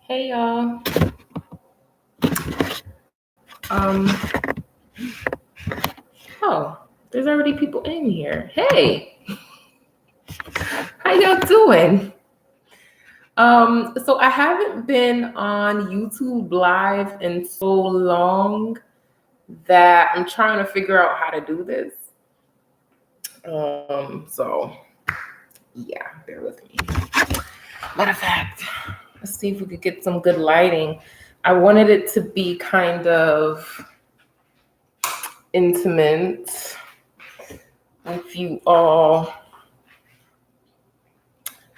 Hey y'all. Um oh, there's already people in here. Hey, how y'all doing? So I haven't been on YouTube live in so long that I'm trying to figure out how to do this. So yeah, bear with me. Matter of fact, let's see if we could get some good lighting. I wanted it to be kind of intimate with you all.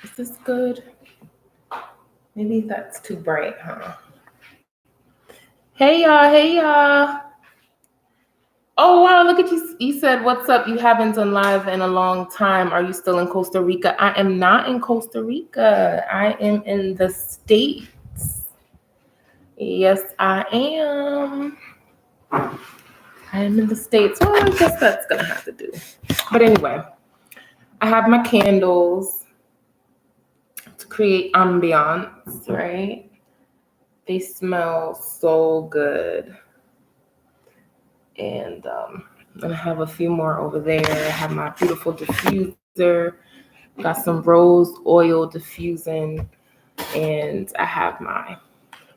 Is this good? Maybe that's too bright, huh? Hey y'all, hey y'all. Oh wow, look at you. You said, what's up? You haven't done live in a long time. Are you still in Costa Rica? I am not in Costa Rica. I am in the States. Yes, I am. I am in the States. Well, I guess that's gonna have to do. But anyway, I have my candles to create ambiance, right? They smell so good. And I'm gonna have a few more over there. I have my beautiful diffuser, got some rose oil diffusing, and I have my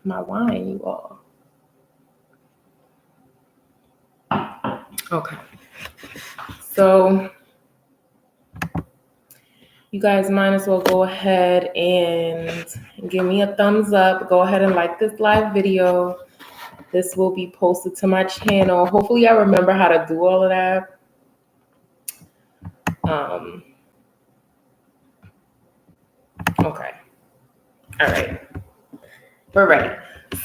wine, you all. Okay. So you guys might as well go ahead and give me a thumbs up. Go ahead and like this live video. This will be posted to my channel. Hopefully I remember how to do all of that. Okay. All right. We're ready.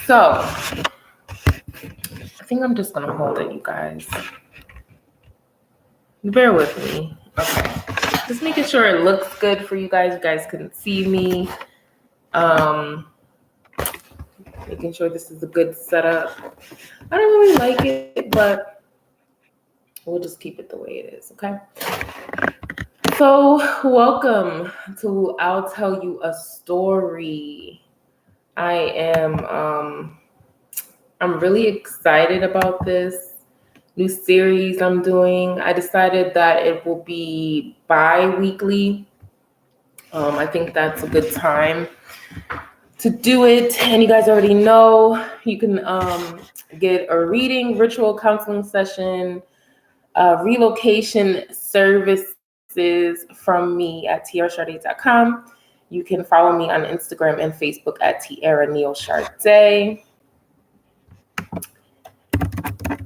So I think I'm just gonna hold it, you guys. Bear with me. Okay. Just making sure it looks good for you guys. You guys can see me. Making sure this is a good setup. I don't really like it, but we'll just keep it the way it is, okay? So welcome to I'll Tell You a Story. I'm really excited about this new series I'm doing. I decided that it will be bi-weekly. I think that's a good time to do it. And you guys already know you can get a reading, ritual counseling session, relocation services from me at TiaraShardé.com. You can follow me on Instagram and Facebook at TiaraShardé.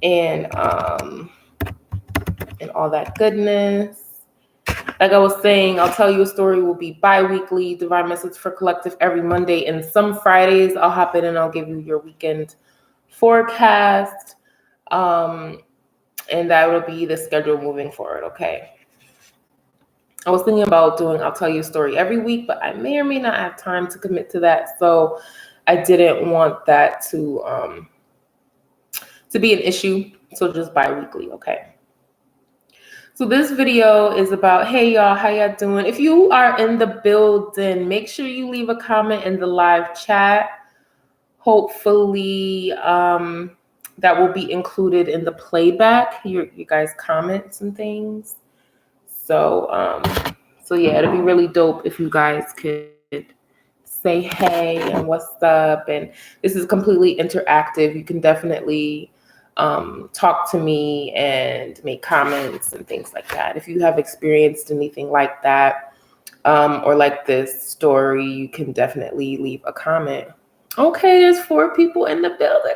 And all that goodness. Like I was saying, I'll Tell You a Story will be bi-weekly, Divine Message for Collective every Monday, and some Fridays I'll hop in and I'll give you your weekend forecast. And that will be the schedule moving forward, okay? I was thinking about doing I'll Tell You a Story every week, but I may or may not have time to commit to that. So I didn't want that to be an issue. So just bi-weekly, okay? So this video is about, hey y'all, how y'all doing? If you are in the building, make sure you leave a comment in the live chat. Hopefully that will be included in the playback, you guys' comments and things. So yeah, it'll be really dope if you guys could say hey and what's up. And this is completely interactive. You can definitely talk to me and make comments and things like that. If you have experienced anything like that or like this story, you can definitely leave a comment. Okay, there's 4 people in the building.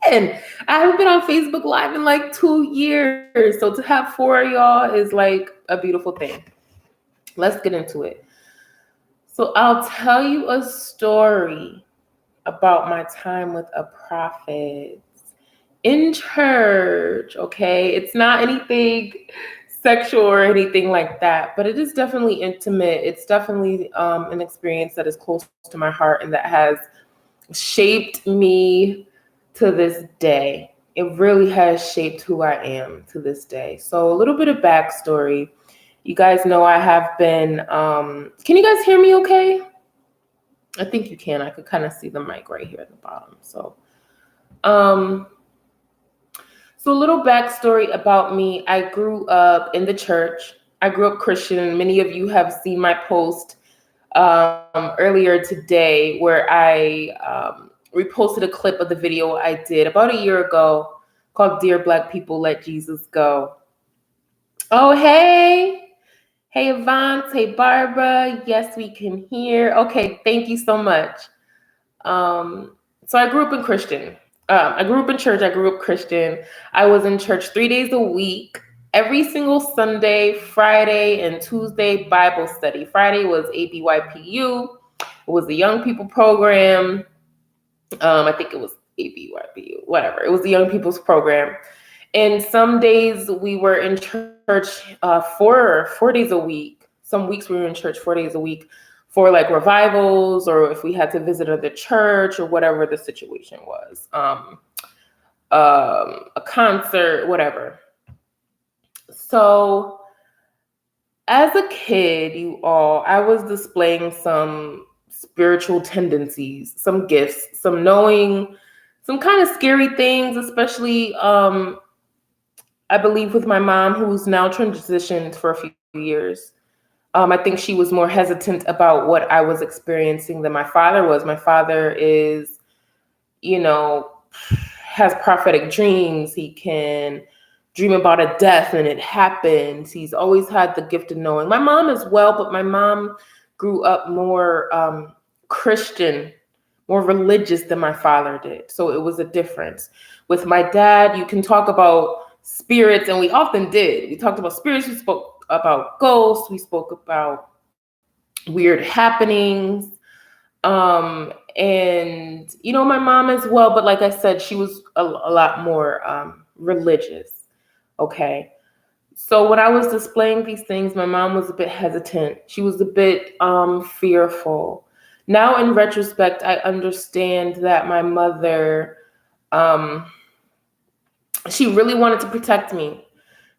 And I haven't been on Facebook Live in like 2 years. So to have 4 of y'all is like a beautiful thing. Let's get into it. So I'll tell you a story about my time with a prophet in church, okay? It's not anything sexual or anything like that, but it is definitely intimate. It's definitely an experience that is close to my heart and that has shaped me to this day. It really has shaped who I am to this day. So a little bit of backstory. You guys know I have been, can you guys hear me okay? I think you can. I could kind of see the mic right here at the bottom. Um, so a little backstory about me. I grew up in the church. I grew up Christian. Many of you have seen my post earlier today where I reposted a clip of the video I did about a year ago called Dear Black People, Let Jesus Go. Oh, hey. Hey, Yvonne. Hey, Barbara. Yes, we can hear. Okay, thank you so much. So I grew up in Christian. I grew up in church. I grew up Christian. I was in church 3 days a week. Every single Sunday, Friday, and Tuesday Bible study. Friday was ABYPU. It was the young people program. I think it was ABYPU, whatever. It was the young people's program. And some days we were in church 4 days a week. Some weeks we were in church 4 days a week for like revivals, or if we had to visit the church or whatever the situation was, a concert, whatever. So as a kid, I was displaying some spiritual tendencies, some gifts, some knowing, some kind of scary things, especially I believe with my mom, who's now transitioned for a few years. I think she was more hesitant about what I was experiencing than my father was. My father is, has prophetic dreams. He can dream about a death and it happens. He's always had the gift of knowing. My mom as well, but my mom grew up more Christian, more religious than my father did. So it was a difference. With my dad, you can talk about spirits, and we often did. We talked about spirits, we spoke about ghosts, we spoke about weird happenings. And my mom as well, but like I said, she was a lot more religious. Okay. So when I was displaying these things, my mom was a bit hesitant. She was a bit fearful. Now in retrospect, I understand that my mother, she really wanted to protect me.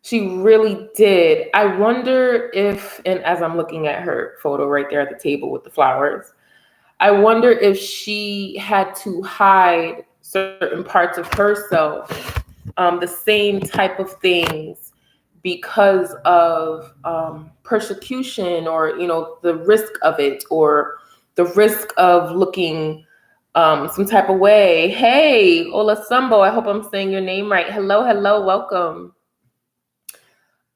She really did. I wonder if, and as I'm looking at her photo right there at the table with the flowers, I wonder if she had to hide certain parts of herself, the same type of things, because of persecution, or the risk of it, or the risk of looking some type of way. Hey, Olasambo, I hope I'm saying your name right. Hello, welcome.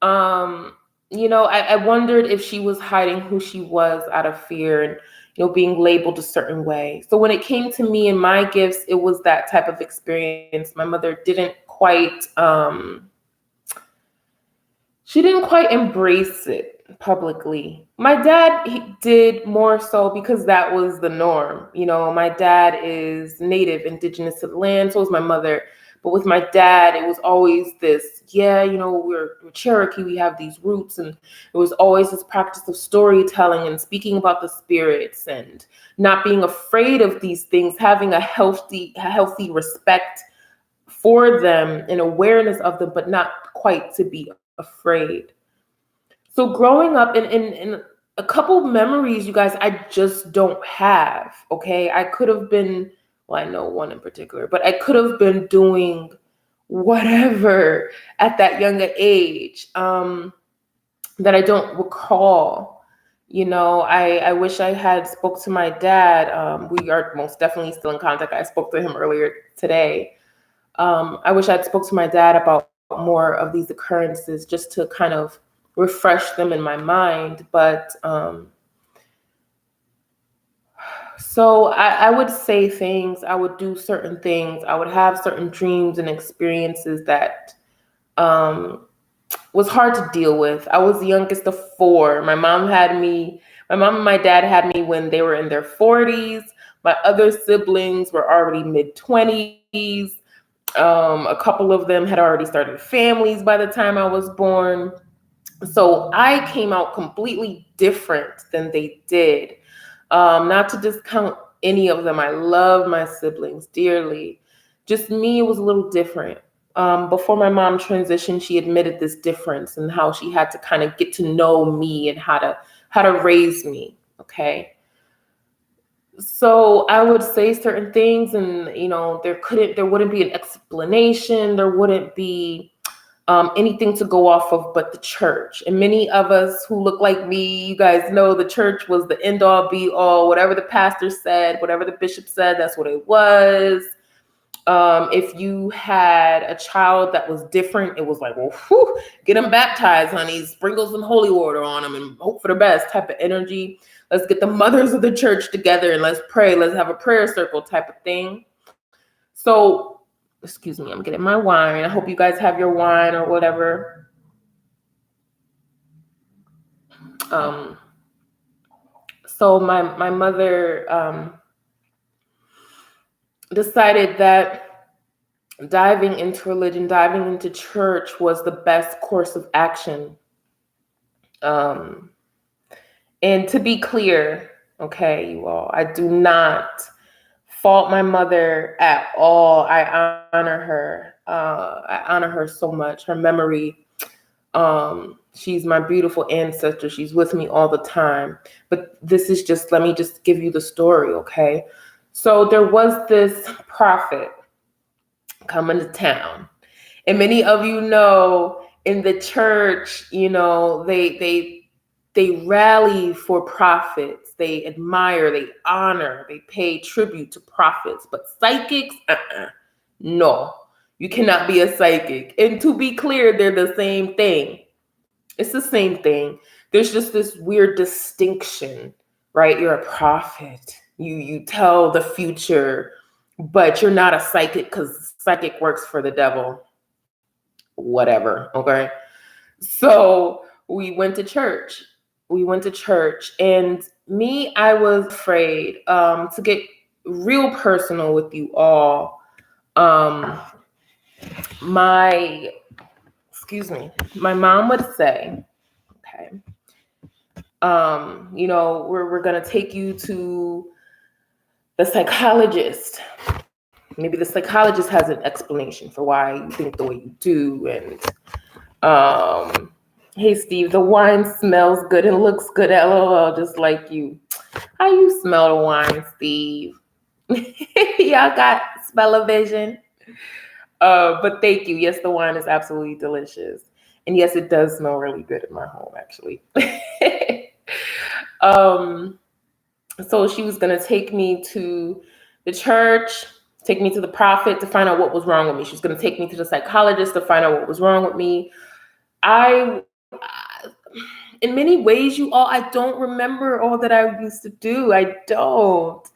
I wondered if she was hiding who she was out of fear and being labeled a certain way. So when it came to me and my gifts, it was that type of experience. My mother didn't quite embrace it publicly. My dad, he did more so, because that was the norm. My dad is native, indigenous to the land, so is my mother. But with my dad, it was always this, we're Cherokee, we have these roots. And it was always this practice of storytelling and speaking about the spirits and not being afraid of these things, having a healthy respect for them and awareness of them, but not quite to be afraid. So growing up in a couple memories, you guys, I just don't have, okay? I could have been, well, I know one in particular, but I could have been doing whatever at that younger age that I don't recall. I wish I had spoke to my dad. We are most definitely still in contact. I spoke to him earlier today. I wish I'd spoke to my dad about more of these occurrences, just to kind of refresh them in my mind. But so I would say things, I would do certain things, I would have certain dreams and experiences that was hard to deal with. I was the youngest of four. My mom and my dad had me when they were in their 40s. My other siblings were already mid-20s. A couple of them had already started families by the time I was born. So I came out completely different than they did. Not to discount any of them. I love my siblings dearly. Just me, it was a little different. Before my mom transitioned, she admitted this difference and how she had to kind of get to know me and how to raise me. Okay. So I would say certain things, and there wouldn't be an explanation. There wouldn't be anything to go off of but the church. And many of us who look like me, you guys know the church was the end all be all. Whatever the pastor said, whatever the bishop said, that's what it was. If you had a child that was different, it was like, well, whew, get them baptized, honey. Sprinkle some holy water on them and hope for the best type of energy. Let's get the mothers of the church together and let's pray. Let's have a prayer circle type of thing. So, excuse me, I'm getting my wine. I hope you guys have your wine or whatever. So my mother decided that diving into religion, diving into church was the best course of action. And to be clear, okay, you all, I do not fault my mother at all. I honor her. I honor her so much. Her memory. She's my beautiful ancestor. She's with me all the time. But this is just, let me just give you the story, okay? So there was this prophet coming to town. And many of you know in the church, they rally for prophets. They admire, they honor, they pay tribute to prophets. But psychics, no, you cannot be a psychic. And to be clear, they're the same thing. It's the same thing. There's just this weird distinction, right? You're a prophet. You tell the future, but you're not a psychic because psychic works for the devil. Whatever, okay? So we went to church. And me, I was afraid to get real personal with you all. My mom would say, okay, we're going to take you to the psychologist. Maybe the psychologist has an explanation for why you think the way you do. And hey, Steve, the wine smells good and looks good. LOL, just like you. How you smell the wine, Steve? Y'all got smell-o-vision? But thank you. Yes, the wine is absolutely delicious. And yes, it does smell really good in my home, actually. So she was going to take me to the church, take me to the prophet to find out what was wrong with me. She was going to take me to the psychologist to find out what was wrong with me. In many ways, you all, I don't remember all that I used to do. I don't.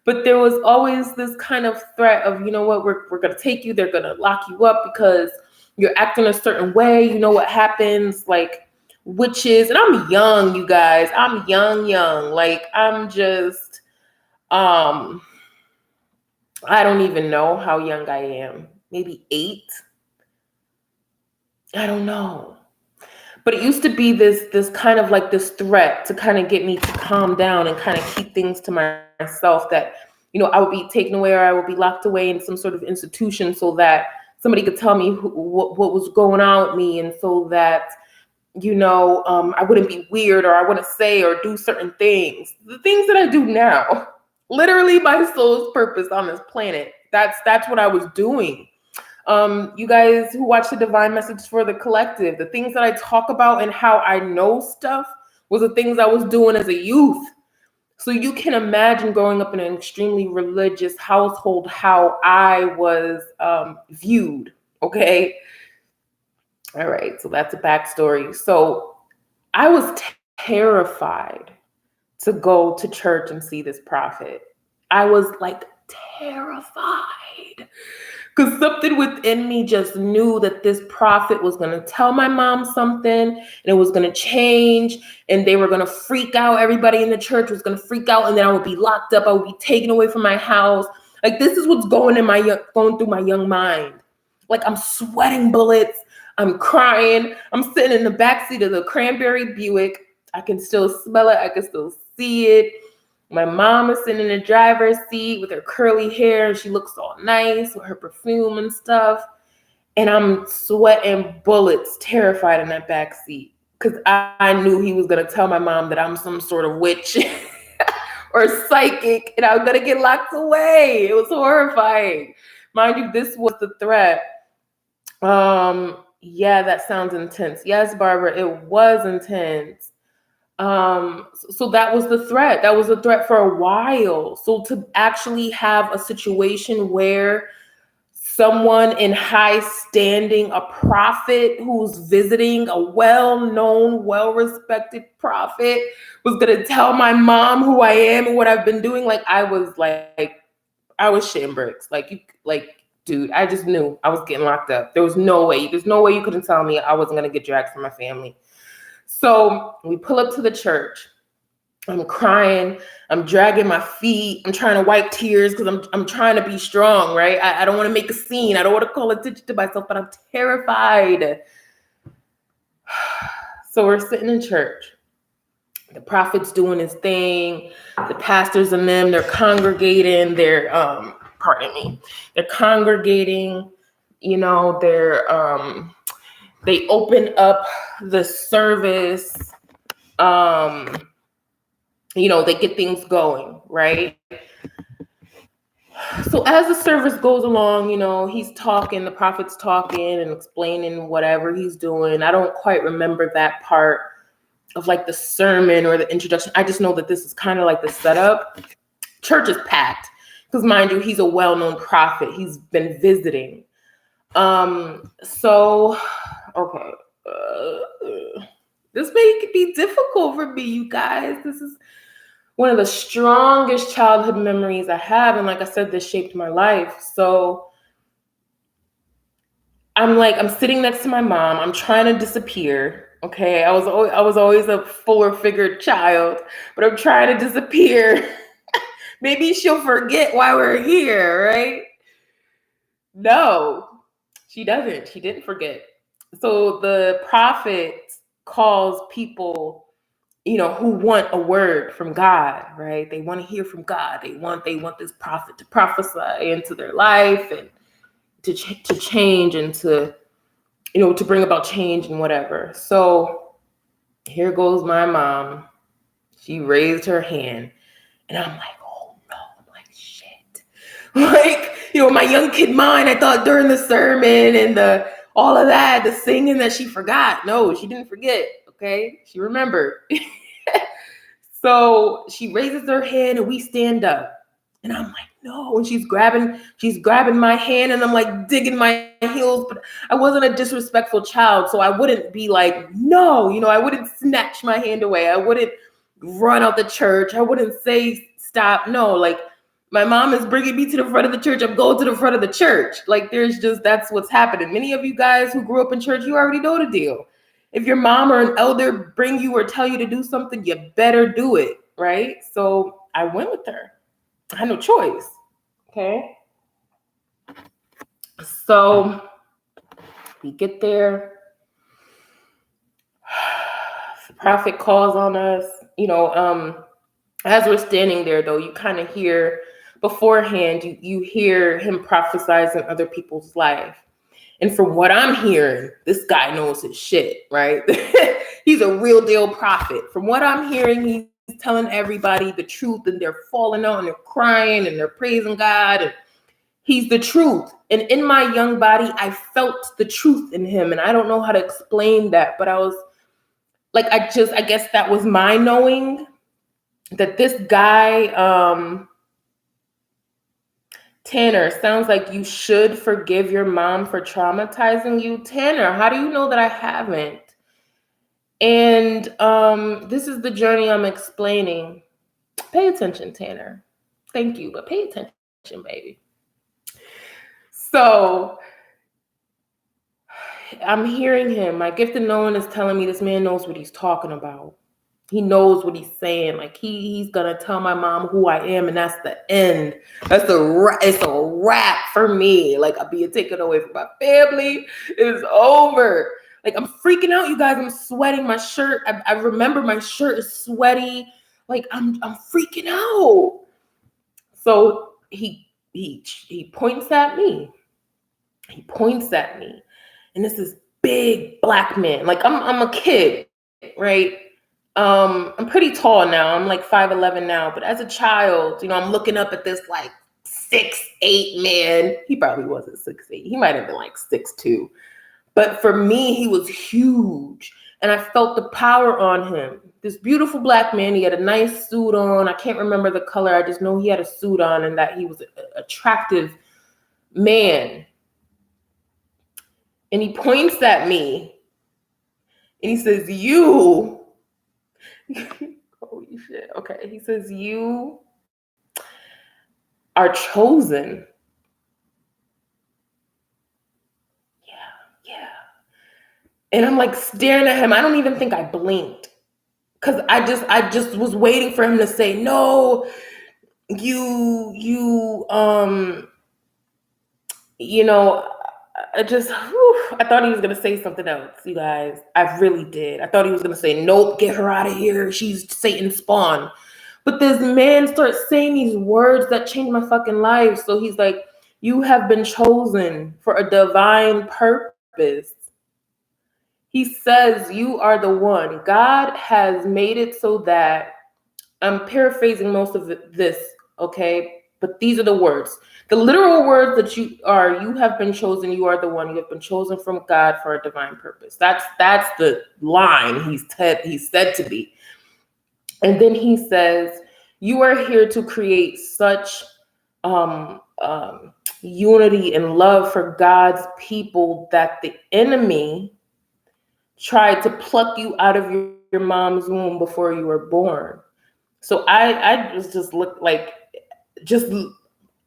But there was always this kind of threat of, you know what, we're going to take you. They're going to lock you up because you're acting a certain way. You know what happens, like witches. And I'm young, you guys. I'm young. Like, I'm just, I don't even know how young I am. Maybe 8. I don't know. But it used to be this kind of like this threat to kind of get me to calm down and kind of keep things to myself, that, I would be taken away or I would be locked away in some sort of institution so that somebody could tell me what was going on with me, and so that, I wouldn't be weird or I wouldn't say or do certain things. The things that I do now, literally my soul's purpose on this planet. That's what I was doing. You guys who watch the Divine Message for the Collective, the things that I talk about and how I know stuff was the things I was doing as a youth. So you can imagine growing up in an extremely religious household, how I was viewed, okay? All right, so that's a backstory. So I was terrified to go to church and see this prophet. I was like terrified. Because something within me just knew that this prophet was going to tell my mom something, and it was going to change, and they were going to freak out. Everybody in the church was going to freak out, and then I would be locked up. I would be taken away from my house. Like, this is what's going through my young mind. Like, I'm sweating bullets. I'm crying. I'm sitting in the backseat of the cranberry Buick. I can still smell it. I can still see it. My mom is sitting in the driver's seat with her curly hair, and she looks all nice with her perfume and stuff. And I'm sweating bullets, terrified in that back seat, because I knew he was going to tell my mom that I'm some sort of witch or psychic, and I'm going to get locked away. It was horrifying. Mind you, this was the threat. Yeah, that sounds intense. Yes, Barbara, it was intense. So that was the threat. That was a threat for a while. So to actually have a situation where someone in high standing, a prophet who's visiting, a well-known, well-respected prophet, was gonna tell my mom who I am and what I've been doing, I was shitting bricks. Dude, I just knew I was getting locked up. There's no way you couldn't tell me I wasn't gonna get dragged from my family. So we pull up to the church. I'm crying. I'm dragging my feet. I'm trying to wipe tears because I'm trying to be strong, right? I don't want to make a scene. I don't want to call attention to myself, but I'm terrified. So we're sitting in church. The prophet's doing his thing. The pastors and them, they're congregating. They're congregating. They open up the service. They get things going, right? So as the service goes along, he's talking, the prophet's talking and explaining whatever he's doing. I don't quite remember that part of the sermon or the introduction. I just know that this is kind of like the setup. Church is packed because, mind you, he's a well-known prophet. He's been visiting. Okay. This may be difficult for me, you guys. This is one of the strongest childhood memories I have. And like I said, this shaped my life. So I'm sitting next to my mom. I'm trying to disappear. Okay. I was always a fuller figured child, but I'm trying to disappear. Maybe she'll forget why we're here, right? No, she doesn't. She didn't forget. So the prophet calls people, who want a word from God, right? They want to hear from God. They want this prophet to prophesy into their life and to change and to bring about change and whatever. So here goes my mom. She raised her hand and I'm like, oh no, I'm like, shit. My young kid mind, I thought during the sermon and all of that, the singing, that she forgot. No, she didn't forget. Okay. She remembered. So she raises her hand and we stand up. And I'm like, no. And she's grabbing my hand and I'm like digging my heels. But I wasn't a disrespectful child. So I wouldn't be like, no, I wouldn't snatch my hand away. I wouldn't run out the church. I wouldn't say stop. No, my mom is bringing me to the front of the church. I'm going to the front of the church. That's what's happening. Many of you guys who grew up in church, you already know the deal. If your mom or an elder bring you or tell you to do something, you better do it, right? So I went with her. I had no choice, okay? So we get there. The prophet calls on us. As we're standing there, though, you kind of hear beforehand, you hear him prophesizing other people's life. And from what I'm hearing, this guy knows his shit, right? He's a real deal prophet. From what I'm hearing, he's telling everybody the truth and they're falling out and they're crying and they're praising God. And he's the truth. And in my young body, I felt the truth in him. And I don't know how to explain that, but I was I guess that was my knowing that this guy, Tanner, sounds like you should forgive your mom for traumatizing you. Tanner, how do you know that I haven't? And this is the journey I'm explaining. Pay attention, Tanner. Thank you, but pay attention, baby. So I'm hearing him. My gift of knowing is telling me this man knows what he's talking about. He knows what he's saying. He's gonna tell my mom who I am, and that's the end. It's a wrap for me. I'm being taken away from my family. It's over. I'm freaking out, you guys. I'm sweating. My shirt. I remember my shirt is sweaty. I'm freaking out. So he points at me. He points at me, and this is big black man. I'm a kid, right? I'm pretty tall now. I'm like 5'11" now, but as a child, I'm looking up at this like 6'8" man. He probably wasn't 6'8". He might have been like 6'2". But for me, he was huge. And I felt the power on him. This beautiful black man, he had a nice suit on. I can't remember the color. I just know he had a suit on and that he was an attractive man. And he points at me and he says, "You." Holy shit. Okay. He says, "You are chosen." Yeah. And I'm like staring at him. I don't even think I blinked. Cause I just was waiting for him to say, "No, you I thought he was gonna say something else, you guys. I really did. I thought he was gonna say, "Nope, get her out of here. She's Satan's spawn." But this man starts saying these words that changed my fucking life. So he's like, "You have been chosen for a divine purpose." He says, "You are the one. God has made it so that," I'm paraphrasing most of this, okay? But these are the words. The literal words that "You have been chosen, you are the one, you have been chosen from God for a divine purpose." That's the line he said to me. And then he says, "You are here to create such unity and love for God's people that the enemy tried to pluck you out of your mom's womb before you were born." So I was just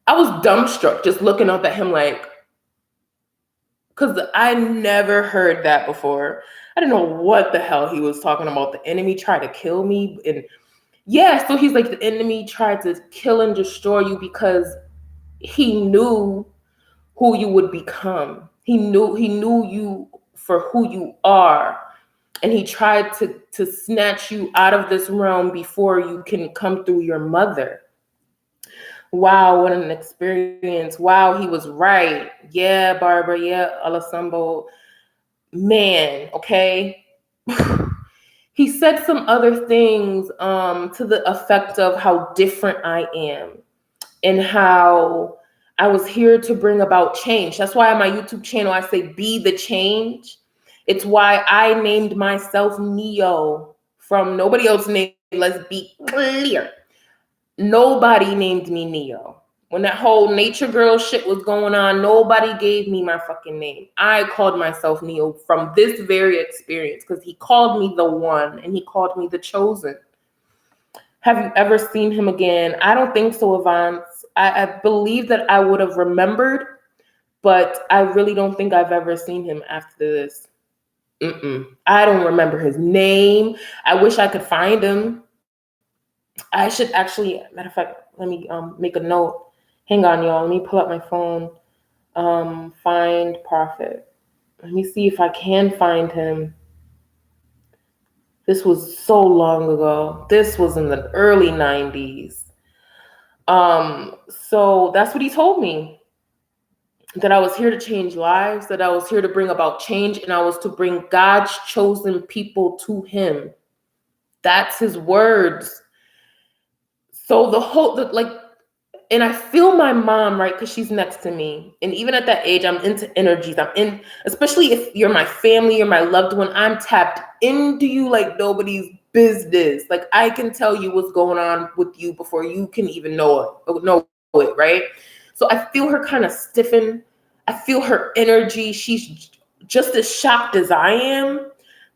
I was dumbstruck just looking up at him like, because I never heard that before. I didn't know what the hell he was talking about. The enemy tried to kill me. And yeah, so he's like, the enemy tried to kill and destroy you because he knew who you would become. He knew you for who you are. And he tried to snatch you out of this realm before you can come through your mother. Wow, what an experience. Wow, he was right. Yeah, Barbara. Yeah, Alasambo. Man, okay. He said some other things to the effect of how different I am and how I was here to bring about change. That's why on my YouTube channel, I say, "Be the change." It's why I named myself Neo from nobody else named. Let's be clear. Nobody named me Neo. When that whole nature girl shit was going on, nobody gave me my fucking name. I called myself Neo from this very experience because he called me the one and he called me the chosen. Have you ever seen him again? I don't think so, Avance. I believe that I would have remembered, but I really don't think I've ever seen him after this. I don't remember his name. I wish I could find him. I should actually, matter of fact, let me make a note. Hang on, y'all. Let me pull up my phone. Find Prophet. Let me see if I can find him. This was so long ago. This was in the early 90s. So that's what he told me. That I was here to change lives, that I was here to bring about change, and I was to bring God's chosen people to him. That's his words. So and I feel my mom, right? Because she's next to me. And even at that age, I'm into energies. Especially if you're my family or my loved one, I'm tapped into you like nobody's business. Like I can tell you what's going on with you before you can even know it, right? So I feel her kind of stiffen. I feel her energy. She's just as shocked as I am.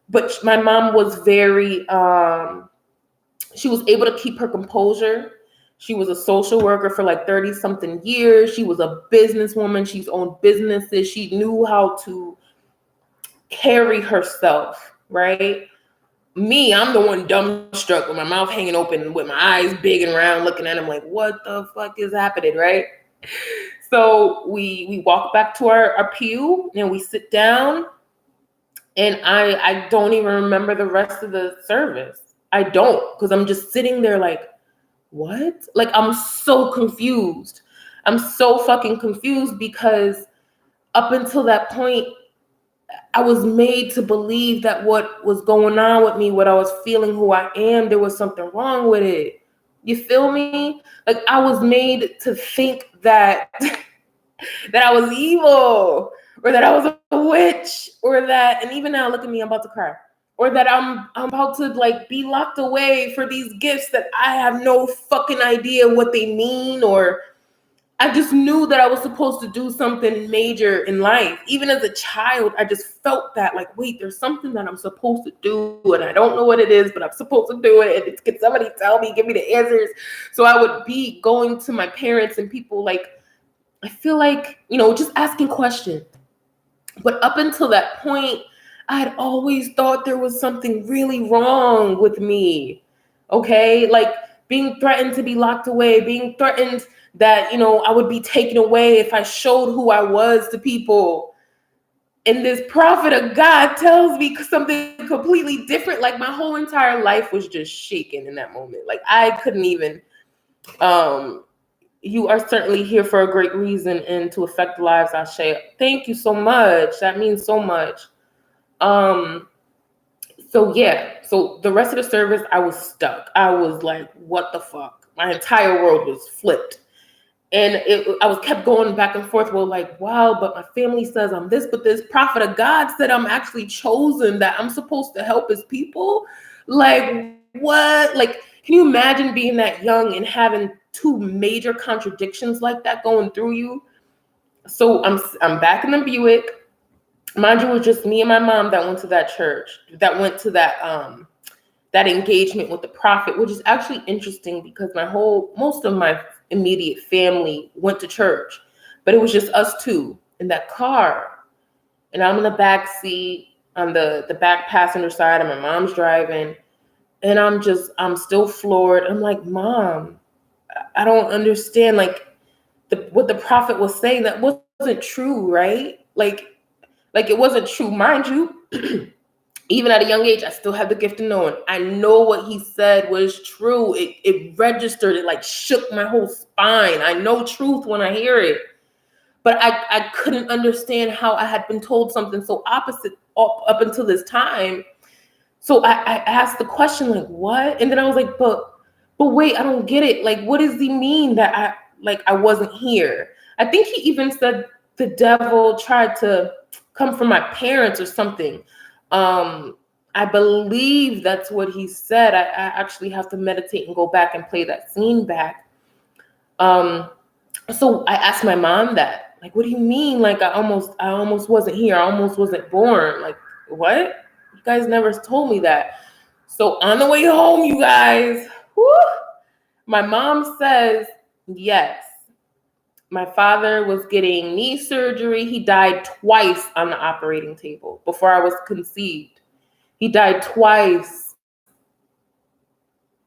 But my mom was very, she was able to keep her composure. She was a social worker for like 30 something years. She was a businesswoman. She's owned businesses. She knew how to carry herself, right? Me, I'm the one dumbstruck with my mouth hanging open, with my eyes big and round, looking at him like, what the fuck is happening, right? So we walk back to our pew and we sit down, and I don't even remember the rest of the service. I don't, because I'm just sitting there like, what? Like, I'm so confused. I'm so fucking confused because up until that point, I was made to believe that what was going on with me, what I was feeling, who I am, there was something wrong with it. You feel me? Like I was made to think that that I was evil, or that I was a witch, or that, and even now, look at me, I'm about to cry, or that I'm about to like be locked away for these gifts that I have no fucking idea what they mean, or I just knew that I was supposed to do something major in life. Even as a child, I just felt that like, wait, there's something that I'm supposed to do, and I don't know what it is, but I'm supposed to do it. And can somebody tell me, give me the answers? So I would be going to my parents and people like, I feel like, just asking questions. But up until that point, I had always thought there was something really wrong with me. Okay? Like being threatened to be locked away, being threatened that, I would be taken away if I showed who I was to people. And this prophet of God tells me something completely different. Like my whole entire life was just shaken in that moment. Like I couldn't even, you are certainly here for a great reason and to affect lives, Ashe. Thank you so much. That means so much. So yeah, so the rest of the service, I was stuck. I was like, what the fuck? My entire world was flipped. And I was kept going back and forth. Well, like, wow, but my family says I'm this, but this prophet of God said I'm actually chosen, that I'm supposed to help his people. Like, what? Like, can you imagine being that young and having two major contradictions like that going through you? So I'm back in the Buick. Mind you, it was just me and my mom that went to that church, that went to that engagement with the prophet, which is actually interesting because most of my immediate family went to church, but it was just us two in that car. And I'm in the back seat on the back passenger side, and my mom's driving. And I'm still floored. I'm like, Mom, I don't understand. Like what the prophet was saying, that wasn't true, right? Like it wasn't true. Mind you, even at a young age, I still have the gift of knowing. I know what he said was true. It registered. It like shook my whole spine. I know truth when I hear it. But I couldn't understand how I had been told something so opposite up until this time. So I asked the question, like, what? And then I was like, but wait, I don't get it. Like, what does he mean that I wasn't here? I think he even said the devil tried to come from my parents or something. I believe that's what he said. I actually have to meditate and go back and play that scene back. So I asked my mom that, like, what do you mean? Like, I almost wasn't here. I almost wasn't born. Like, what? You guys never told me that. So on the way home, you guys, my mom says, yes, my father was getting knee surgery. He died twice on the operating table before I was conceived. He died twice.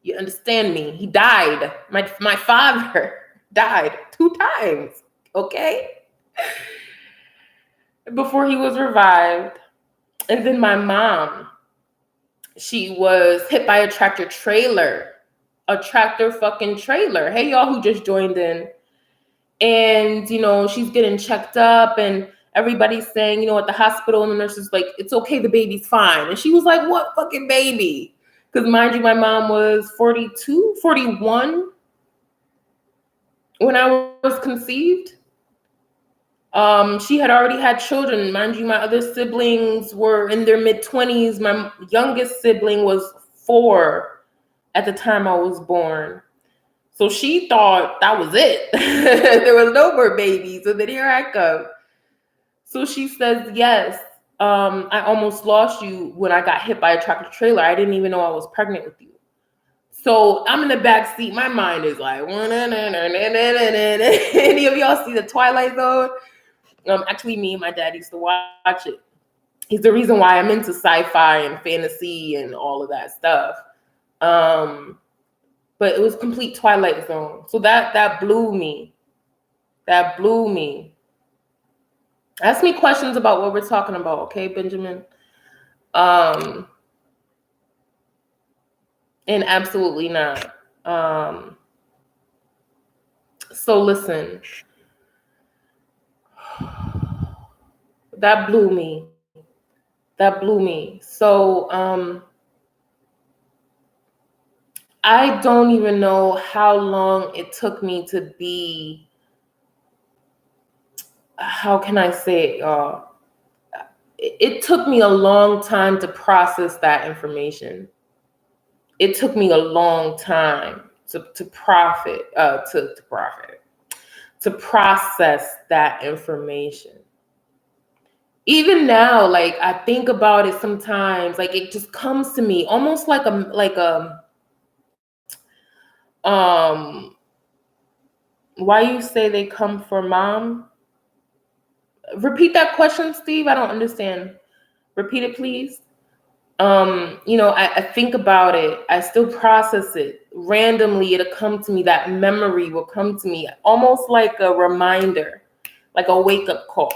You understand me? He died. My father died 2 times, okay? Before he was revived. And then my mom, she was hit by a tractor trailer. A tractor fucking trailer. Hey, y'all who just joined in. And, she's getting checked up and everybody's saying, at the hospital, and the nurse is like, it's okay, the baby's fine. And she was like, what fucking baby? Because mind you, my mom was 42, 41 when I was conceived. She had already had children. Mind you, my other siblings were in their mid-20s. My youngest sibling was 4 at the time I was born. So she thought that was it. There was no more babies. So then here I come. So she says, yes, I almost lost you when I got hit by a tractor trailer. I didn't even know I was pregnant with you. So I'm in the back seat. My mind is like, any of y'all see the Twilight Zone? Actually, me and my dad used to watch it. He's the reason why I'm into sci-fi and fantasy and all of that stuff. But it was complete Twilight Zone. So that blew me. That blew me. Ask me questions about what we're talking about, okay, Benjamin? And absolutely not. So listen. That blew me. That blew me. So I don't even know how long it took me to be, how can I say it, y'all? It took me a long time to process that information. It took me a long time to process that information. Even now, like I think about it sometimes, like it just comes to me almost like a um why you say they come for mom? Repeat that question, Steve. I don't understand. Repeat it, please. I think about it. I still process it. Randomly, it'll come to me. That memory will come to me, almost like a reminder, like a wake-up call.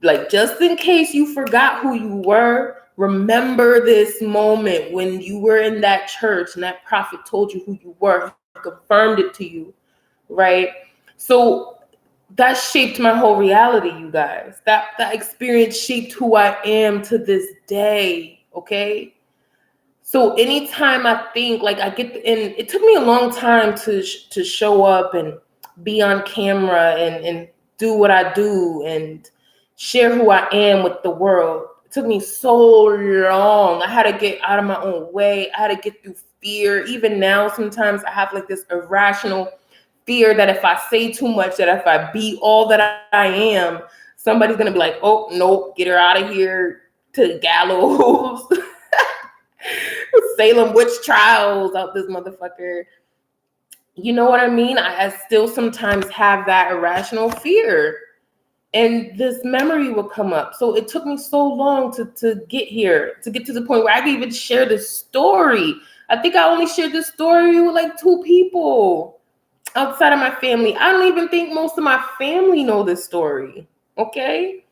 Like, just in case you forgot who you were, remember this moment when you were in that church and that prophet told you who you were, confirmed it to you, right? So that shaped my whole reality, you guys. That experience shaped who I am to this day, okay? So anytime I think, like I get, and it took me a long time to show up and be on camera and do what I do and share who I am with the world. It took me so long. I had to get out of my own way. I had to get through fear. Even now, sometimes I have like this irrational fear that if I say too much, that if I be all that I am, somebody's gonna be like, oh, nope, get her out of here to the gallows. Salem witch trials out this motherfucker. You know what I mean? I still sometimes have that irrational fear. And this memory will come up. So it took me so long to get here, to get to the point where I can even share this story. I think I only shared this story with like 2 people outside of my family. I don't even think most of my family know this story. Okay?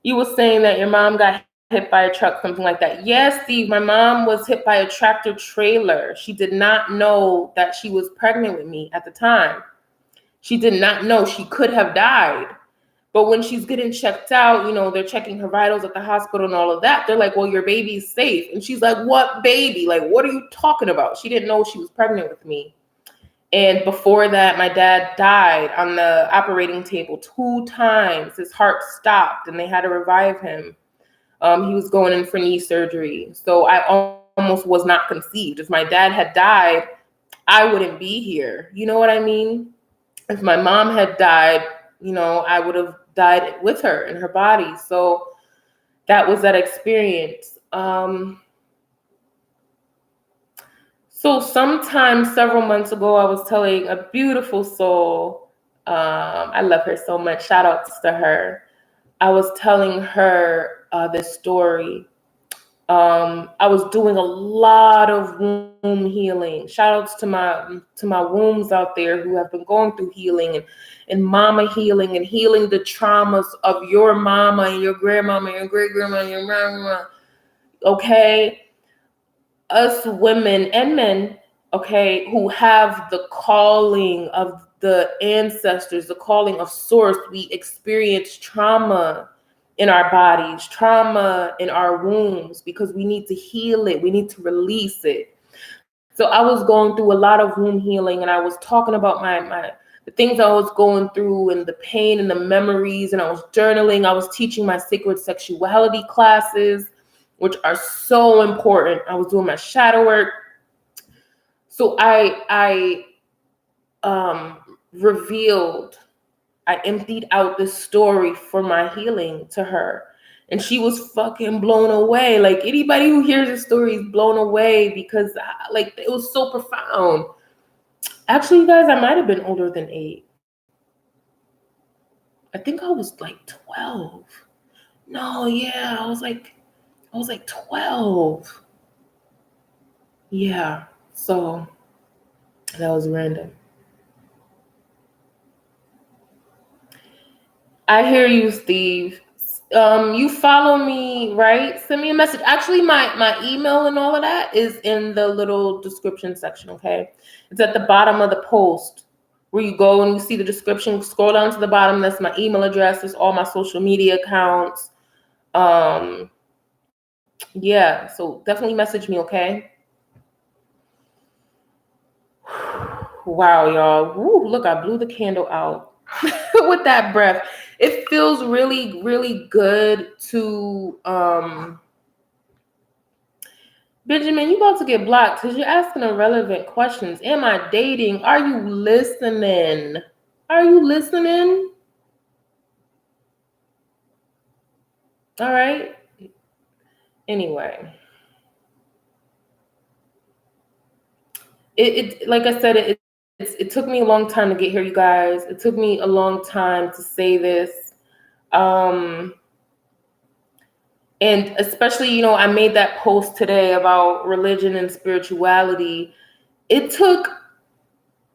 You were saying that your mom got hit by a truck, something like that. Yes, Steve, my mom was hit by a tractor trailer. She did not know that she was pregnant with me at the time. She did not know. She could have died. But when she's getting checked out, they're checking her vitals at the hospital and all of that. They're like, well, your baby's safe. And she's like, what baby? Like, what are you talking about? She didn't know she was pregnant with me. And before that, my dad died on the operating table 2 times. His heart stopped and they had to revive him. He was going in for knee surgery. So I almost was not conceived. If my dad had died, I wouldn't be here. You know what I mean? If my mom had died, I would have died with her in her body. So that was that experience. So sometime several months ago, I was telling a beautiful soul, I love her so much, shout outs to her. I was telling her this story. I was doing a lot of womb healing. Shout outs to my wombs out there who have been going through healing and mama healing and healing the traumas of your mama and your grandmama and your great grandma and your grandma. Okay? Us women and men, okay, who have the calling of the ancestors, the calling of source, we experience trauma in our bodies, trauma in our wombs, because we need to heal it. We need to release it. So I was going through a lot of womb healing, and I was talking about the things I was going through and the pain and the memories, and I was journaling. I was teaching my sacred sexuality classes, which are so important. I was doing my shadow work. So I revealed, I emptied out this story for my healing to her. And she was fucking blown away. Like anybody who hears the story is blown away because like it was so profound. Actually, you guys, I might have been older than 8. I think I was like 12. No, yeah, I was like 12. Yeah, so that was random. I hear you, Steve. You follow me, right? Send me a message. Actually, my email and all of that is in the little description section, okay? It's at the bottom of the post where you go and you see the description. Scroll down to the bottom. That's my email address. It's all my social media accounts. Yeah, so definitely message me, okay? Wow, y'all. Woo, look, I blew the candle out with that breath. It feels really, really good to Benjamin, you about to get blocked because you're asking irrelevant questions. Am I dating? Are you listening? Are you listening? All right. Anyway, it like I said, it took me a long time to get here, you guys. It took me a long time to say this. And especially, you know, I made that post today about religion and spirituality. It took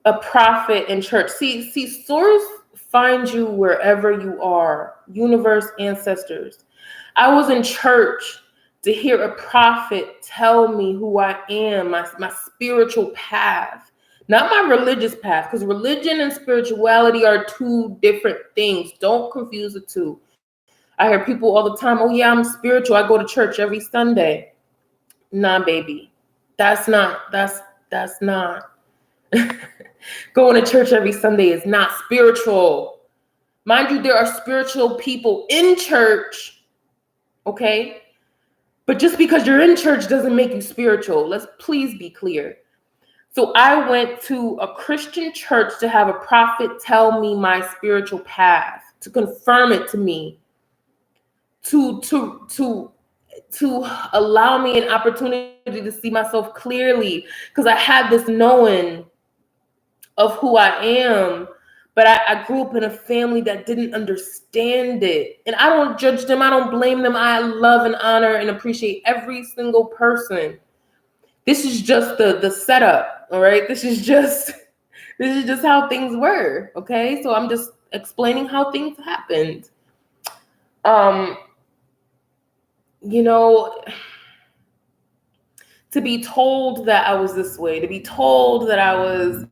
a prophet in church. See, source finds you wherever you are. Universe, ancestors. I was in church to hear a prophet tell me who I am, my spiritual path, not my religious path, because religion and spirituality are two different things. Don't confuse the two. I hear people all the time, oh yeah, I'm spiritual. I go to church every Sunday. Nah, baby. That's not. Going to church every Sunday is not spiritual. Mind you, there are spiritual people in church, okay? But just because you're in church doesn't make you spiritual. Let's please be clear. So I went to a Christian church to have a prophet tell me my spiritual path, to confirm it to me, to allow me an opportunity to see myself clearly, because I had this knowing of who I am, but I grew up in a family that didn't understand it. And I don't judge them. I don't blame them. I love and honor and appreciate every single person. This is just the setup, all right? This is just how things were, okay? So I'm just explaining how things happened. You know, to be told that I was this way, to be told that I was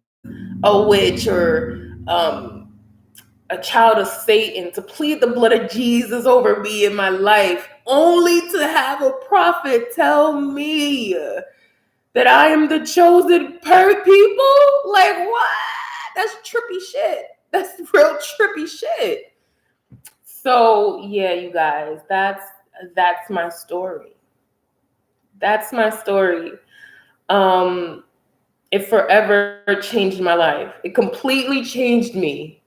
a witch or a child of Satan, to plead the blood of Jesus over me in my life, only to have a prophet tell me that I am the chosen people? Like, what? That's trippy shit. That's real trippy shit. So yeah, you guys, that's my story. That's my story. It forever changed my life. It completely changed me.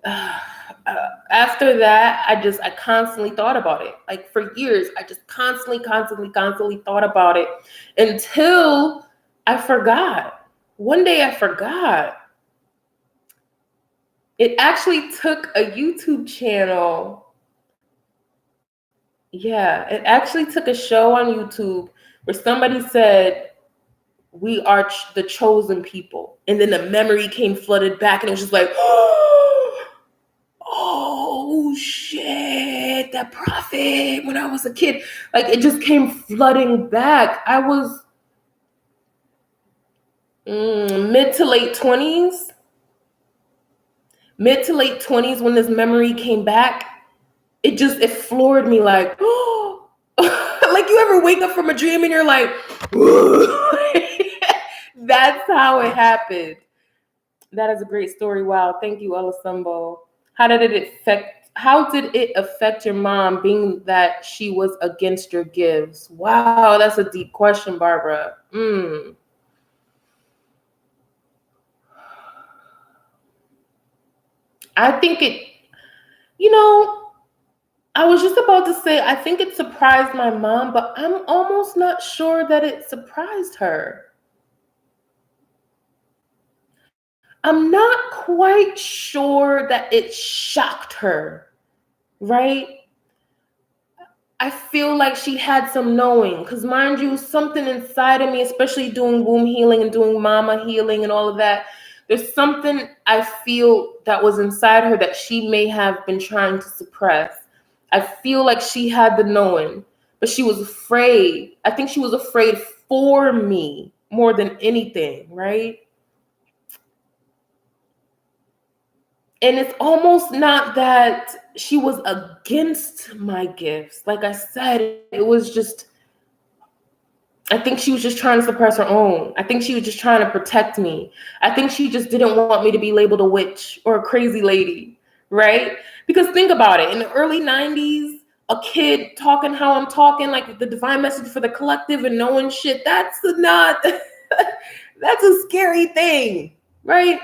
After that, I constantly thought about it. Like for years, I just constantly thought about it until I forgot. One day I forgot. It actually took a YouTube channel. Yeah, it actually took a show on YouTube where somebody said, we are the chosen people. And then the memory came flooded back and it was just like, oh shit, that prophet when I was a kid. Like it just came flooding back. I was mid to late 20s when this memory came back. It floored me like, oh, like you ever wake up from a dream and you're like, that's how it happened. That is a great story. Wow. Thank you, Elasambo. How did it affect your mom being that she was against your gifts? Wow, that's a deep question, Barbara. I think I was just about to say, I think it surprised my mom, but I'm almost not sure that it surprised her. I'm not quite sure that it shocked her, right? I feel like she had some knowing, because mind you, something inside of me, especially doing womb healing and doing mama healing and all of that, there's something I feel that was inside her that she may have been trying to suppress. I feel like she had the knowing, but she was afraid. I think she was afraid for me more than anything, right? And it's almost not that she was against my gifts. Like I said, it was just, I think she was just trying to suppress her own. I think she was just trying to protect me. I think she just didn't want me to be labeled a witch or a crazy lady, right? Because think about it. In the early 90s, a kid talking how I'm talking, like the divine message for the collective and knowing shit, that's not, that's a scary thing, right?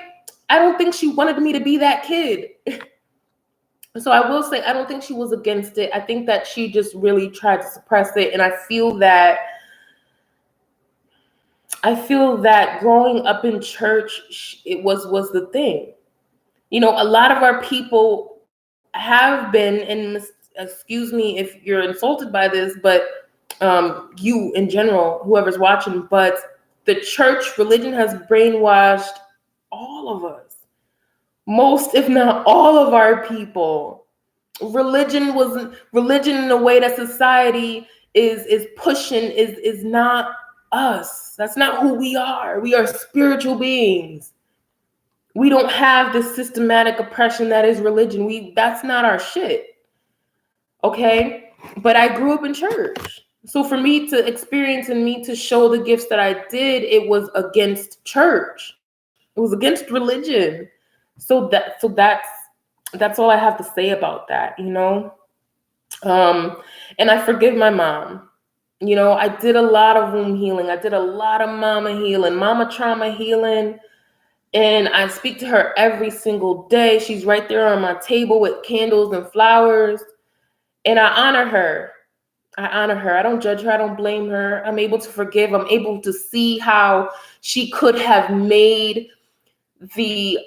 I don't think she wanted me to be that kid. So I will say, I don't think she was against it. I think that she just really tried to suppress it. And I feel that growing up in church, it was the thing. You know, a lot of our people have been, and excuse me if you're insulted by this, but you in general, whoever's watching, but the church religion has brainwashed all of us. Most, if not all of our people. Religion in a way that society is pushing is not us. That's not who we are. We are spiritual beings. We don't have this systematic oppression that is religion. That's not our shit. Okay? But I grew up in church. So for me to experience and me to show the gifts that I did, it was against church. It was against religion. So that's all I have to say about that, you know? And I forgive my mom. You know, I did a lot of womb healing. I did a lot of mama healing, mama trauma healing. And I speak to her every single day. She's right there on my table with candles and flowers. And I honor her. I don't judge her. I don't blame her. I'm able to forgive. I'm able to see how she could have made the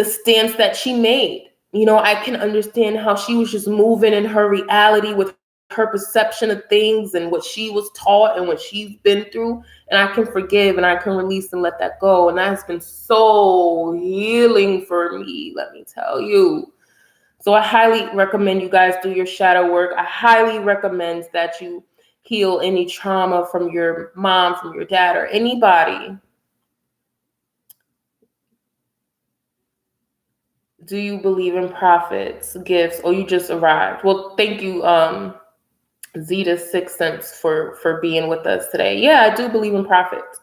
stance that she made. You know, I can understand how she was just moving in her reality with her perception of things and what she was taught and what she's been through. And I can forgive and I can release and let that go. And that has been so healing for me, let me tell you. So I highly recommend you guys do your shadow work. I highly recommend that you heal any trauma from your mom, from your dad, or anybody. Do you believe in prophets, gifts, or you just arrived? Well, thank you, Zeta Sixth Sense, for being with us today. Yeah, I do believe in prophets.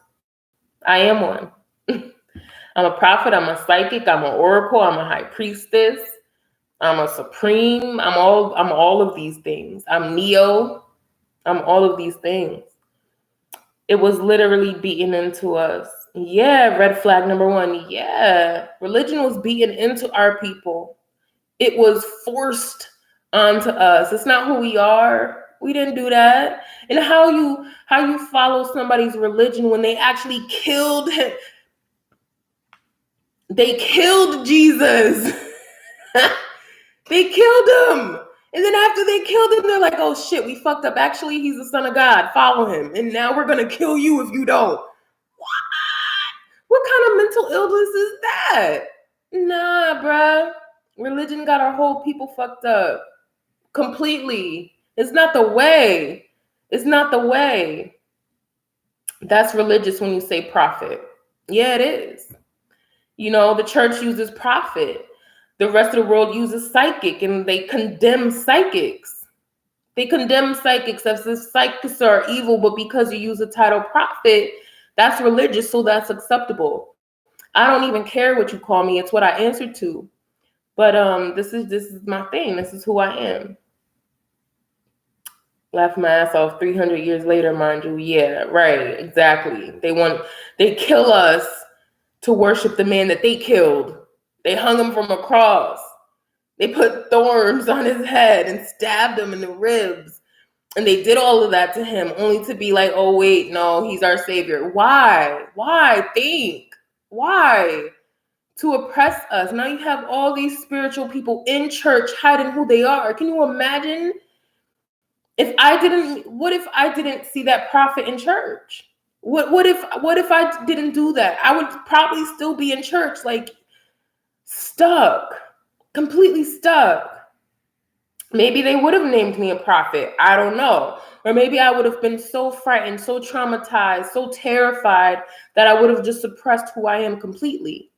I am one. I'm a prophet. I'm a psychic. I'm an oracle. I'm a high priestess. I'm a supreme. I'm all of these things. I'm Neo. I'm all of these things. It was literally beaten into us. Yeah, red flag number one. Yeah, religion was beaten into our people. It was forced onto us. It's not who we are. We didn't do that. And how you follow somebody's religion when they actually killed him. They killed Jesus. They killed him. And then after they killed him, they're like, oh shit, we fucked up. Actually, he's the son of God. Follow him. And now we're going to kill you if you don't. What kind of mental illness is that? Nah, bruh. Religion got our whole people fucked up. Completely. It's not the way. It's not the way. That's religious when you say prophet. Yeah, it is. You know, the church uses prophet. The rest of the world uses psychic, and they condemn psychics. They condemn psychics as if psychics are evil, but because you use the title prophet, that's religious, so that's acceptable. I don't even care what you call me. It's what I answer to. But this is my thing. This is who I am. Laugh my ass off 300 years later, mind you. Yeah, right, exactly. They kill us to worship the man that they killed. They hung him from a cross. They put thorns on his head and stabbed him in the ribs. And they did all of that to him only to be like, oh, wait, no, he's our savior. Why? Why? Think. Why? To oppress us. Now you have all these spiritual people in church hiding who they are. Can you imagine? What if I didn't see that prophet in church? What if I didn't do that? I would probably still be in church, like stuck, completely stuck. Maybe they would have named me a prophet. I don't know. Or maybe I would have been so frightened, so traumatized, so terrified that I would have just suppressed who I am completely.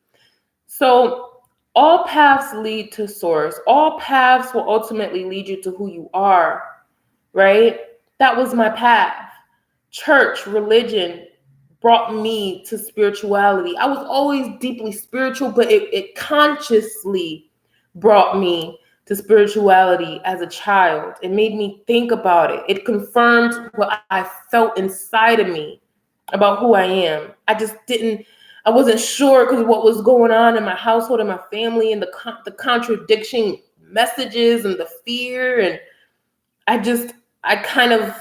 So All paths lead to source. All paths will ultimately lead you to who you are, right? That was my path. Church, religion brought me to spirituality. I was always deeply spiritual, but it consciously brought me to spirituality as a child. It made me think about it. It confirmed what I felt inside of me about who I am. I wasn't sure because of what was going on in my household and my family and the contradiction messages and the fear. And I kind of,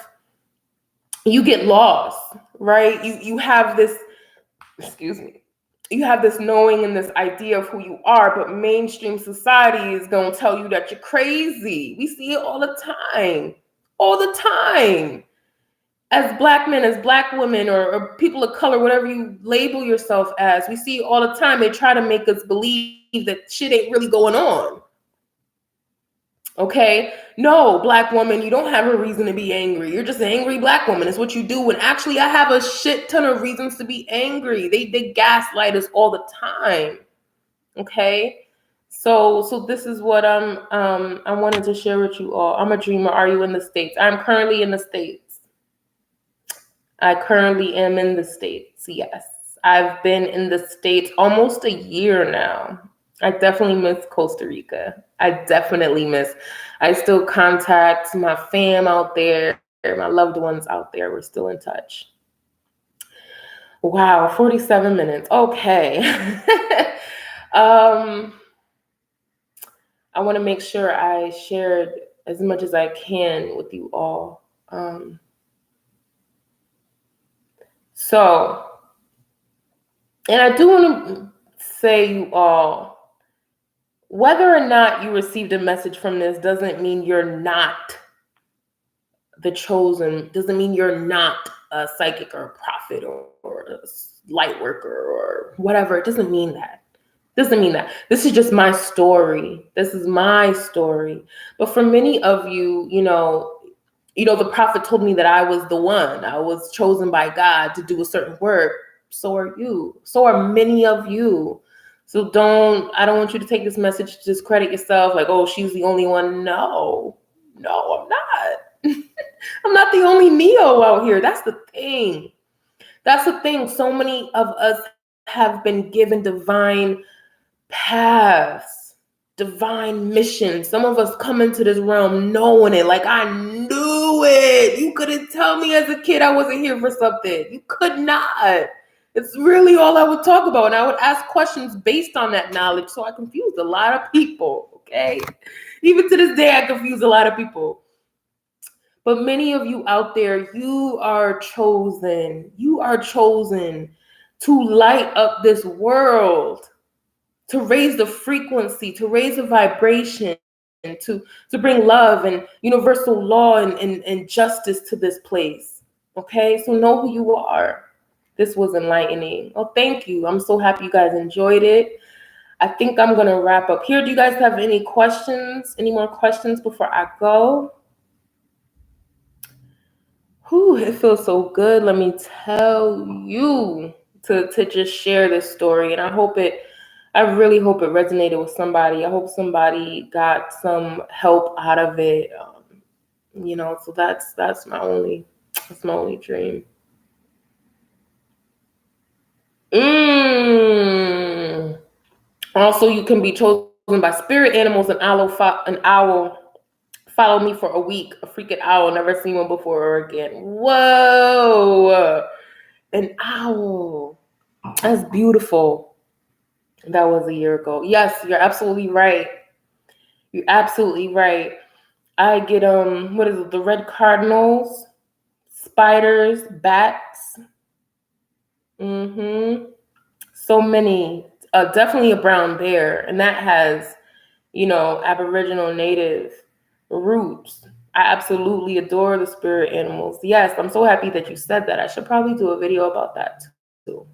you get lost, right? You have this, excuse me, you have this knowing and this idea of who you are, but mainstream society is going to tell you that you're crazy. We see it all the time. As Black men, as Black women, or people of color, whatever you label yourself as, we see it all the time. They try to make us believe that shit ain't really going on. Okay? No, Black woman, you don't have a reason to be angry. You're just an angry Black woman. It's what you do. And actually, I have a shit ton of reasons to be angry. They gaslight us all the time. Okay? So this is what I wanted to share with you all. I'm a dreamer. Are you in the States? I'm currently in the States. I currently am in the States, yes. I've been in the States almost a year now. I definitely miss Costa Rica. I still contact my fam out there, my loved ones out there. We're still in touch. Wow, 47 minutes. Okay. I want to make sure I shared as much as I can with you all. So, and I do want to say, you all, whether or not you received a message from this doesn't mean you're not the chosen, doesn't mean you're not a psychic or a prophet or a light worker or whatever. It doesn't mean that. This is just my story. This is my story. But for many of you, you know, the prophet told me that I was the one. I was chosen by God to do a certain work. So are you. So are many of you. So I don't want you to take this message to discredit yourself like, oh, she's the only one. No, I'm not. I'm not the only Neo out here. That's the thing. So many of us have been given divine paths, divine missions. Some of us come into this realm knowing it. Like, I knew it. You couldn't tell me as a kid I wasn't here for something. You could not. It's really all I would talk about. And I would ask questions based on that knowledge. So I confused a lot of people, okay? Even to this day, I confuse a lot of people. But many of you out there, you are chosen. You are chosen to light up this world, to raise the frequency, to raise the vibration, to bring love and universal law and justice to this place. Okay, so know who you are. This was enlightening. Oh, thank you. I'm so happy you guys enjoyed it. I think I'm going to wrap up here. Do you guys have any questions? Any more questions before I go? Whew, it feels so good. Let me tell you to just share this story. And I really hope it resonated with somebody. I hope somebody got some help out of it. So that's my only dream. Also, you can be chosen by spirit animals. An owl followed me for a week. A freaking owl. Never seen one before or again. Whoa. An owl. That's beautiful. That was a year ago. Yes, you're absolutely right. I get what is it? The red cardinals, spiders, bats. So many. Definitely a brown bear, and that has, Aboriginal Native roots. I absolutely adore the spirit animals. Yes, I'm so happy that you said that. I should probably do a video about that too.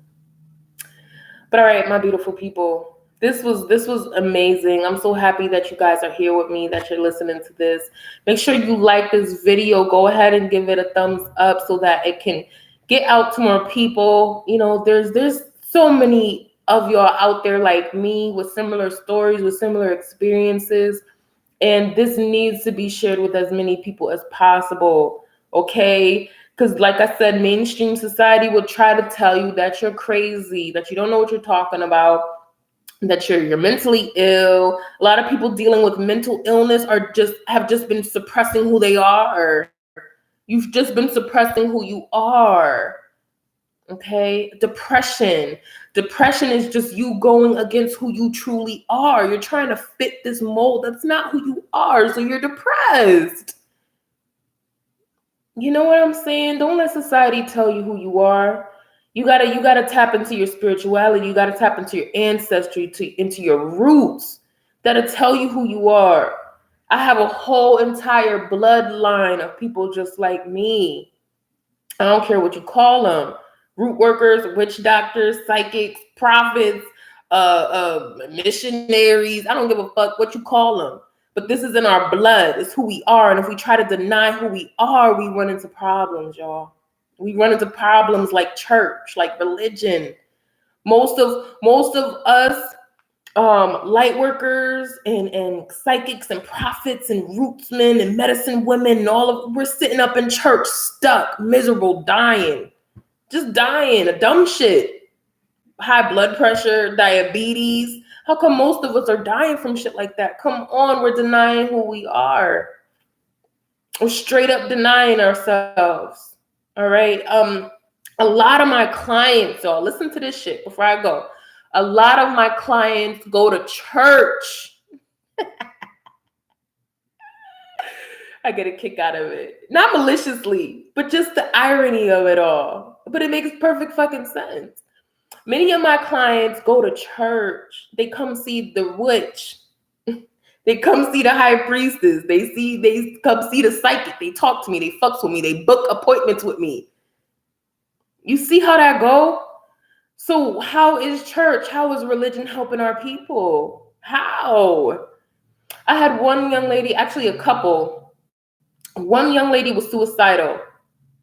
But all right, my beautiful people, this was amazing. I'm so happy that you guys are here with me, that you're listening to this. Make sure you like this video. Go ahead and give it a thumbs up so that it can get out to more people. There's so many of y'all out there like me with similar stories, with similar experiences. And this needs to be shared with as many people as possible, okay? Because like I said, mainstream society will try to tell you that you're crazy, that you don't know what you're talking about, that you're mentally ill. A lot of people dealing with mental illness have just been suppressing who they are. You've just been suppressing who you are. Okay? Depression is just you going against who you truly are. You're trying to fit this mold that's not who you are, so you're depressed. You know what I'm saying? Don't let society tell you who you are. You gotta tap into your spirituality. You gotta tap into your ancestry, into your roots that'll tell you who you are. I have a whole entire bloodline of people just like me. I don't care what you call them. Root workers, witch doctors, psychics, prophets, missionaries. I don't give a fuck what you call them. But this is in our blood. It's who we are. And if we try to deny who we are, we run into problems, y'all. We run into problems like church, like religion. Most of us light workers and psychics and prophets and rootsmen and medicine women and we're sitting up in church, stuck, miserable, dying. Just dying of dumb shit. High blood pressure, diabetes. How come most of us are dying from shit like that? Come on, we're denying who we are. We're straight up denying ourselves. All right. A lot of my clients, y'all, listen to this shit before I go. A lot of my clients go to church. I get a kick out of it. Not maliciously, but just the irony of it all. But it makes perfect fucking sense. Many of my clients go to church. They come see the witch. They come see the high priestess. They come see the psychic. They talk to me. They fucks with me. They book appointments with me. You see how that go? So how is church? How is religion helping our people? How? I had one young lady, actually a couple. One young lady was suicidal.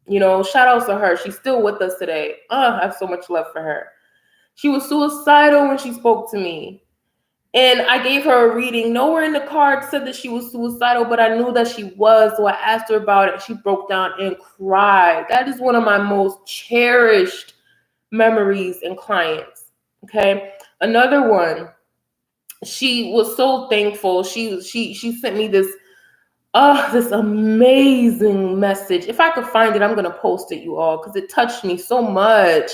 You know, shout out to her. She's still with us today. I have so much love for her. She was suicidal when she spoke to me. And I gave her a reading. Nowhere in the card said that she was suicidal, but I knew that she was. So I asked her about it. She broke down and cried. That is one of my most cherished memories and clients. Okay. Another one, she was so thankful. She sent me this amazing message. If I could find it, I'm going to post it, you all, because it touched me so much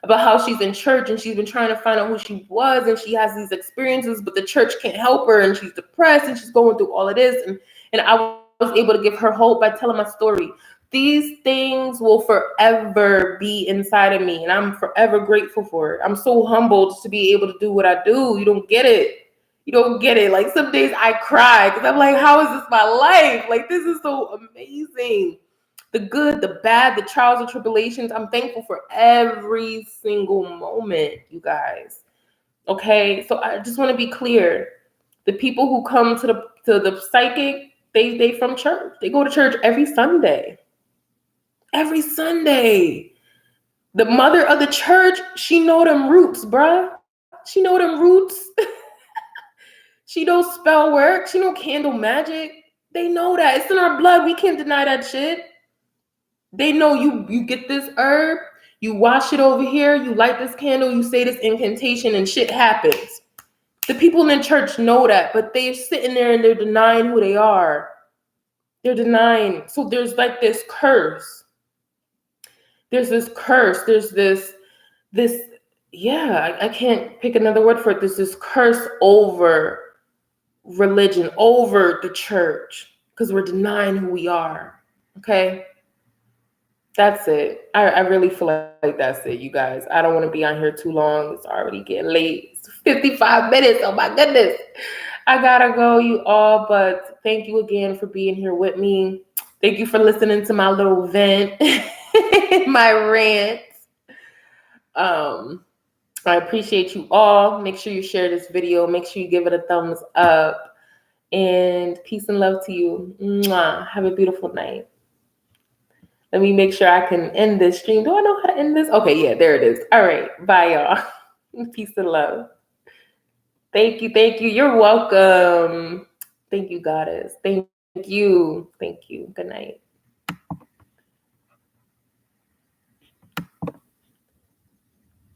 about how she's in church and she's been trying to find out who she was and she has these experiences, but the church can't help her and she's depressed and she's going through all of this. And I was able to give her hope by telling my story. These things will forever be inside of me and I'm forever grateful for it. I'm so humbled to be able to do what I do. You don't get it. You don't get it. Like some days I cry because I'm like, how is this my life? Like, this is so amazing. The good, the bad, the trials and tribulations. I'm thankful for every single moment, you guys. Okay, so I just want to be clear. The people who come to the psychic, they from church. They go to church every Sunday. Every Sunday. The mother of the church, she know them roots, bruh. She know them roots. She knows spell work. She know candle magic. They know that. It's in our blood. We can't deny that shit. They know you get this herb, you wash it over here, you light this candle, you say this incantation, and shit happens. The people in the church know that, but they're sitting there and they're denying who they are. They're denying. So there's like this curse. There's this curse. There's this, I can't pick another word for it. There's this curse over religion, over the church, because we're denying who we are. Okay? That's it. I really feel like that's it, you guys. I don't want to be on here too long. It's already getting late. It's 55 minutes. Oh my goodness. I gotta go, you all, but thank you again for being here with me. Thank you for listening to my little vent, my rant. I appreciate you all. Make sure you share this video. Make sure you give it a thumbs up. And peace and love to you. Mwah. Have a beautiful night. Let me make sure I can end this stream. Do I know how to end this? Okay, yeah, there it is. All right. Bye, y'all. Peace and love. Thank you. Thank you. You're welcome. Thank you, goddess. Thank you. Thank you. Good night.